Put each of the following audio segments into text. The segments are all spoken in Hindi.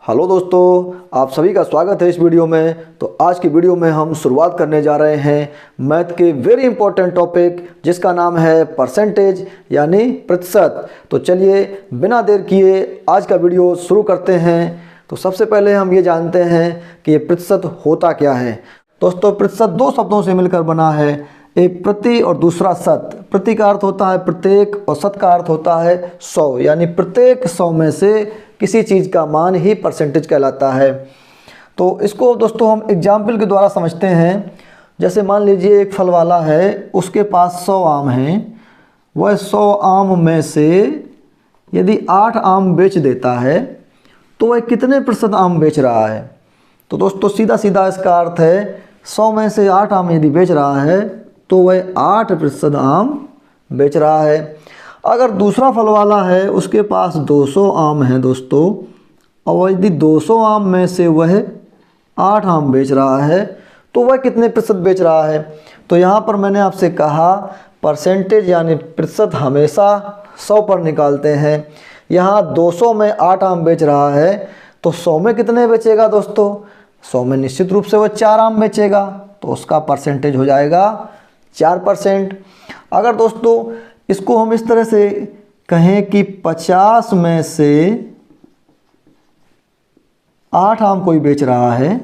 हेलो दोस्तों, आप सभी का स्वागत है इस वीडियो में। तो आज की वीडियो में हम शुरुआत करने जा रहे हैं मैथ के वेरी इंपॉर्टेंट टॉपिक जिसका नाम है परसेंटेज यानी प्रतिशत। तो चलिए बिना देर किए आज का वीडियो शुरू करते हैं। तो सबसे पहले हम ये जानते हैं कि ये प्रतिशत होता क्या है। दोस्तों, प्रतिशत दो शब्दों से मिलकर बना है, एक प्रति और दूसरा शत। प्रति का अर्थ होता है प्रत्येक और शत का अर्थ होता है 100, यानी प्रत्येक 100 में से किसी चीज़ का मान ही परसेंटेज कहलाता है। तो इसको दोस्तों हम एग्जाम्पल के द्वारा समझते हैं। जैसे मान लीजिए एक फल वाला है, उसके पास 100 आम हैं। वह 100 आम में से यदि 8 आम बेच देता है तो वह कितने प्रतिशत आम बेच रहा है। तो दोस्तों सीधा सीधा इसका अर्थ है 100 में से 8 आम यदि बेच रहा है तो वह 8% आम बेच रहा है। अगर दूसरा फल वाला है, उसके पास 200 आम हैं दोस्तों, और यदि 200 आम में से वह 8 आम बेच रहा है तो वह कितने प्रतिशत बेच रहा है। तो यहाँ पर मैंने आपसे कहा परसेंटेज यानी प्रतिशत हमेशा 100 पर निकालते हैं। यहाँ 200 में 8 आम बेच रहा है तो 100 में कितने बेचेगा दोस्तों। 100 में निश्चित रूप से वह 4 आम बेचेगा, तो उसका परसेंटेज हो जाएगा 4%। अगर दोस्तों इसको हम इस तरह से कहें कि 50 में से 8 आम कोई बेच रहा है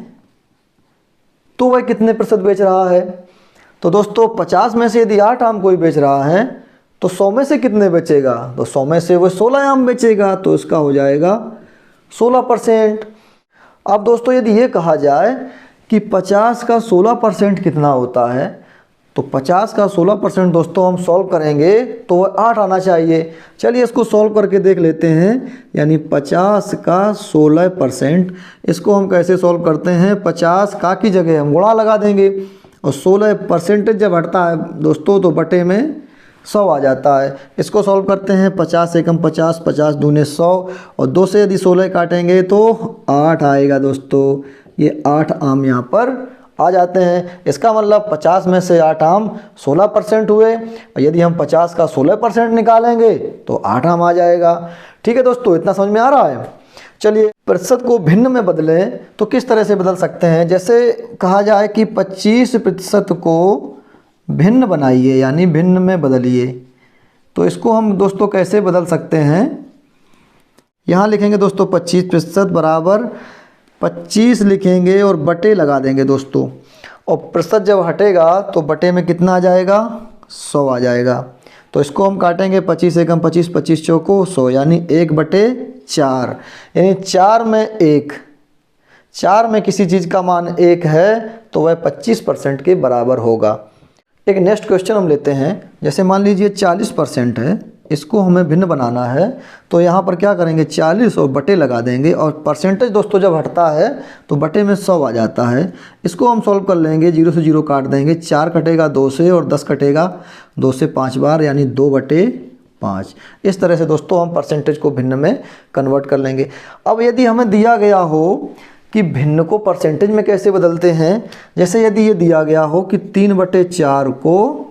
तो वह कितने प्रतिशत बेच रहा है। तो दोस्तों 50 में से यदि 8 आम कोई बेच रहा है तो 100 में से कितने बेचेगा। तो 100 में से वह 16 आम बेचेगा, तो इसका हो जाएगा 16%। अब दोस्तों यदि ये कहा जाए कि 50 का 16% कितना होता है, तो 50 का 16% दोस्तों हम सॉल्व करेंगे तो वह 8 आना चाहिए। चलिए इसको सॉल्व करके देख लेते हैं। यानी 50 का 16%, इसको हम कैसे सॉल्व करते हैं। 50 का की जगह हम गुणा लगा देंगे और 16% जब हटता है दोस्तों तो बटे में 100 आ जाता है। इसको सॉल्व करते हैं। 50 एकम 50, 50 दूने 100, और 2 से यदि 16 काटेंगे तो 8 आएगा दोस्तों। ये 8 आम यहाँ पर आ जाते हैं। इसका मतलब 50 में से 8 आम 16% हुए, और यदि हम 50 का 16% निकालेंगे तो 8 आम आ जाएगा। ठीक है दोस्तों, इतना समझ में आ रहा है। चलिए प्रतिशत को भिन्न में बदलें तो किस तरह से बदल सकते हैं। जैसे कहा जाए कि 25% को भिन्न बनाइए यानी भिन्न में बदलिए, तो इसको हम दोस्तों कैसे बदल सकते हैं। यहाँ लिखेंगे दोस्तों 25% बराबर 25 लिखेंगे और बटे लगा देंगे दोस्तों, और प्रतिशत जब हटेगा तो बटे में कितना आ जाएगा 100 आ जाएगा। तो इसको हम काटेंगे 25 एकम 25, 25 चौको 100, यानी 1/4, यानी 4 में 1, 4 में किसी चीज़ का मान 1 है तो वह 25% के बराबर होगा। एक नेक्स्ट क्वेश्चन हम लेते हैं। जैसे मान लीजिए 40% है, इसको हमें भिन्न बनाना है, तो यहाँ पर क्या करेंगे 40 और बटे लगा देंगे, और परसेंटेज दोस्तों जब हटता है तो बटे में 100 आ जाता है। इसको हम सॉल्व कर लेंगे, 0 से 0 काट देंगे, 4 कटेगा 2 से और 10 कटेगा 2 से 5 बार, यानी 2/5। इस तरह से दोस्तों हम परसेंटेज को भिन्न में कन्वर्ट कर लेंगे। अब यदि हमें दिया गया हो कि भिन्न को परसेंटेज में कैसे बदलते हैं, जैसे यदि ये दिया गया हो कि 3/4 को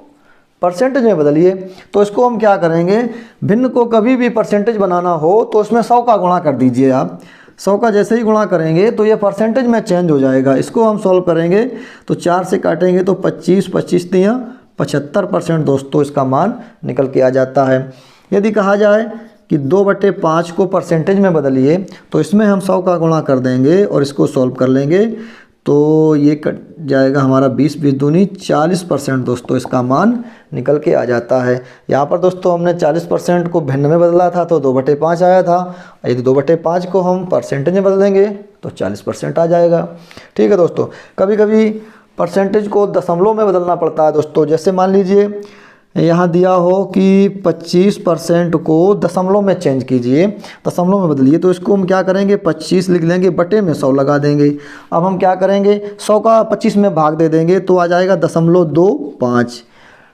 परसेंटेज में बदलिए, तो इसको हम क्या करेंगे, भिन्न को कभी भी परसेंटेज बनाना हो तो उसमें 100 का गुणा कर दीजिए आप। 100 का जैसे ही गुणा करेंगे तो ये परसेंटेज में चेंज हो जाएगा। इसको हम सॉल्व करेंगे तो 4 से काटेंगे तो 25, 25 दिया 75% दोस्तों इसका मान निकल के आ जाता है। यदि कहा जाए कि 2/5 को परसेंटेज में बदलिए, तो इसमें हम 100 का गुणा कर देंगे और इसको सॉल्व कर लेंगे, तो ये कट जाएगा हमारा 20, 20 दूनी 40% दोस्तों इसका मान निकल के आ जाता है। यहाँ पर दोस्तों हमने 40% को भिन्न में बदला था तो 2/5 आया था। यदि 2/5 को हम परसेंटेज में बदलेंगे तो 40% आ जाएगा। ठीक है दोस्तों, कभी कभी परसेंटेज को दशमलव में बदलना पड़ता है दोस्तों। जैसे मान लीजिए यहाँ दिया हो कि 25% को दशमलव में चेंज कीजिए, दशमलव में बदलिए, तो इसको हम क्या करेंगे 25 लिख लेंगे, बटे में 100 लगा देंगे। अब हम क्या करेंगे 100 का 25 में भाग दे देंगे तो आ जाएगा 0.25।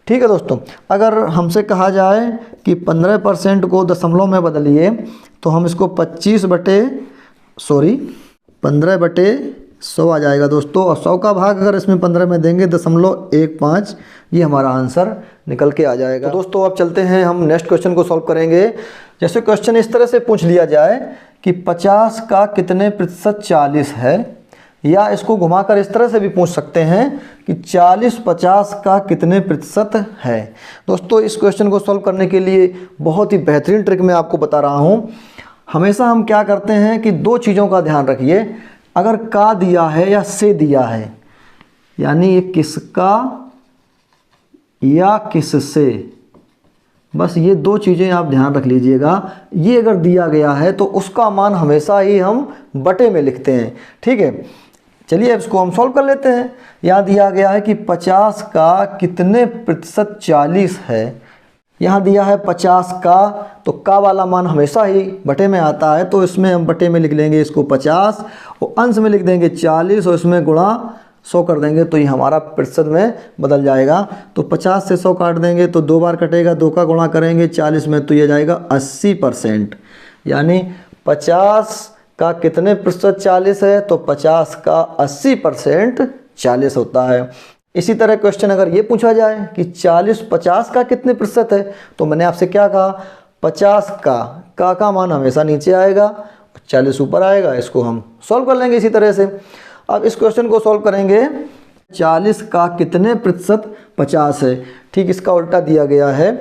ठीक है दोस्तों, अगर हमसे कहा जाए कि 15% को दशमलव में बदलिए, तो हम इसको 15/100 आ जाएगा दोस्तों, और 100 का भाग अगर इसमें 15 में देंगे 0.15, ये हमारा आंसर निकल के आ जाएगा। तो दोस्तों अब चलते हैं, हम नेक्स्ट क्वेश्चन को सॉल्व करेंगे। जैसे क्वेश्चन इस तरह से पूछ लिया जाए कि 50 का कितने प्रतिशत 40 है, या इसको घुमाकर इस तरह से भी पूछ सकते हैं कि 40 50 का कितने प्रतिशत है। दोस्तों इस क्वेश्चन को सॉल्व करने के लिए बहुत ही बेहतरीन ट्रिक मैं आपको बता रहा हूँ। हमेशा हम क्या करते हैं कि दो चीज़ों का ध्यान रखिए, अगर का दिया है या से दिया है, यानी ये किसका या किससे, बस ये दो चीज़ें आप ध्यान रख लीजिएगा। ये अगर दिया गया है तो उसका मान हमेशा ही हम बटे में लिखते हैं, ठीक है। चलिए अब इसको हम सॉल्व कर लेते हैं। यहाँ दिया गया है कि 50 का कितने प्रतिशत 40 है, यहाँ दिया है 50 का, तो का वाला मान हमेशा ही बटे में आता है, तो इसमें हम बटे में लिख लेंगे इसको 50 और अंश में लिख देंगे 40 और इसमें गुणा 100 कर देंगे, तो ये हमारा प्रतिशत में बदल जाएगा। तो 50 से 100 काट देंगे तो 2 बार कटेगा, 2 का गुणा करेंगे 40 में तो ये जाएगा 80%, यानी 50 का कितने प्रतिशत 40 है, तो 50 का 80% 40 होता है। इसी तरह क्वेश्चन अगर ये पूछा जाए कि 40 50 का कितने प्रतिशत है, तो मैंने आपसे क्या कहा, 50 का मान हमेशा नीचे आएगा, 40 ऊपर आएगा। इसको हम सॉल्व कर लेंगे इसी तरह से। अब इस क्वेश्चन को सॉल्व करेंगे, 40 का कितने प्रतिशत 50 है, ठीक इसका उल्टा दिया गया है।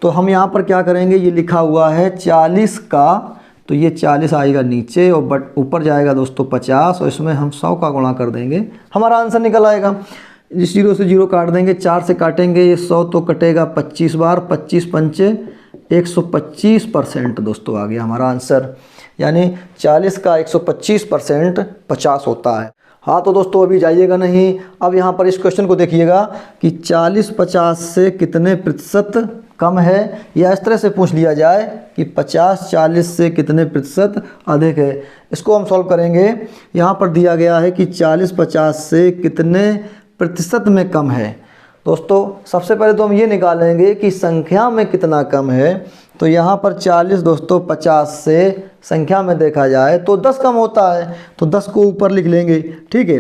तो हम यहाँ पर क्या करेंगे, ये लिखा हुआ है 40 का, तो ये 40 आएगा नीचे और बट ऊपर जाएगा दोस्तों 50 और इसमें हम 100 का गुणा कर देंगे, हमारा आंसर निकल आएगा। इस 0 से 0 काट देंगे, 4 से काटेंगे, ये 100 तो कटेगा 25 बार, 25 पंचे 125% दोस्तों आ गया हमारा आंसर, यानी 40 का 125% 50 होता है। हाँ तो दोस्तों अभी जाइएगा नहीं, अब यहाँ पर इस क्वेश्चन को देखिएगा कि 40 50 से कितने प्रतिशत कम है, या इस तरह से पूछ लिया जाए कि 50 40 से कितने प्रतिशत अधिक है। इसको हम सॉल्व करेंगे। यहाँ पर दिया गया है कि 40 50 से कितने प्रतिशत में कम है। दोस्तों सबसे पहले तो हम ये निकालेंगे कि संख्या में कितना कम है, तो यहाँ पर 40 दोस्तों 50 से संख्या में देखा जाए तो 10 कम होता है, तो 10 को ऊपर लिख लेंगे, ठीक है।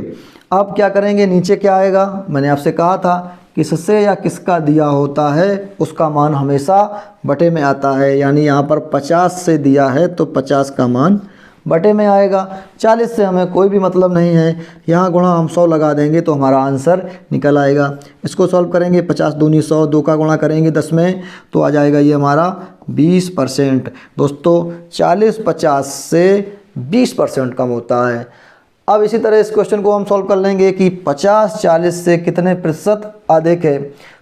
अब क्या करेंगे, नीचे क्या आएगा, मैंने आपसे कहा था किससे या किसका दिया होता है उसका मान हमेशा बटे में आता है, यानी यहाँ पर 50 से दिया है तो 50 का मान बटे में आएगा। 40 से हमें कोई भी मतलब नहीं है, यहाँ गुणा हम 100 लगा देंगे तो हमारा आंसर निकल आएगा। इसको सॉल्व करेंगे, 50 दूनी 100, 2 का गुणा करेंगे 10 में तो आ जाएगा ये हमारा 20%। दोस्तों 40 50 से 20% कम होता है। अब इसी तरह इस क्वेश्चन को हम सॉल्व कर लेंगे कि 50 40 से कितने प्रतिशत अधिक है,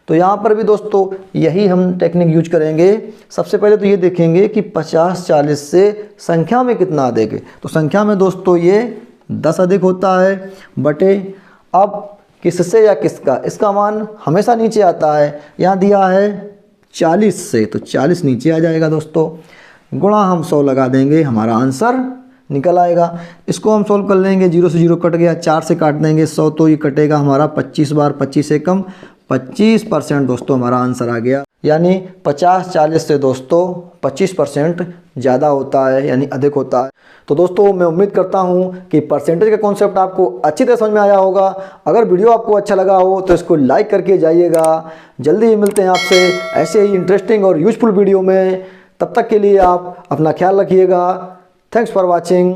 तो यहाँ पर भी दोस्तों यही हम टेक्निक यूज करेंगे। सबसे पहले तो ये देखेंगे कि 50 40 से संख्या में कितना अधिक है, तो संख्या में दोस्तों ये 10 अधिक होता है बटे, अब किससे या किसका, इसका मान हमेशा नीचे आता है, यहाँ दिया है 40 से तो 40 नीचे आ जाएगा दोस्तों, गुणा हम 100 लगा देंगे, हमारा आंसर निकल आएगा। इसको हम सॉल्व कर लेंगे, 0 से 0 कट गया, 4 से काट देंगे 100 तो ये कटेगा हमारा 25 बार, 25 से कम 25% दोस्तों हमारा आंसर आ गया, यानी 50 40 से दोस्तों 25% ज़्यादा होता है, यानी अधिक होता है। तो दोस्तों मैं उम्मीद करता हूँ कि परसेंटेज का कॉन्सेप्ट आपको अच्छी तरह समझ में आया होगा। अगर वीडियो आपको अच्छा लगा हो तो इसको लाइक करके जाइएगा। जल्दी ही मिलते हैं आपसे ऐसे ही इंटरेस्टिंग और यूजफुल वीडियो में, तब तक के लिए आप अपना ख्याल रखिएगा। Thanks for watching.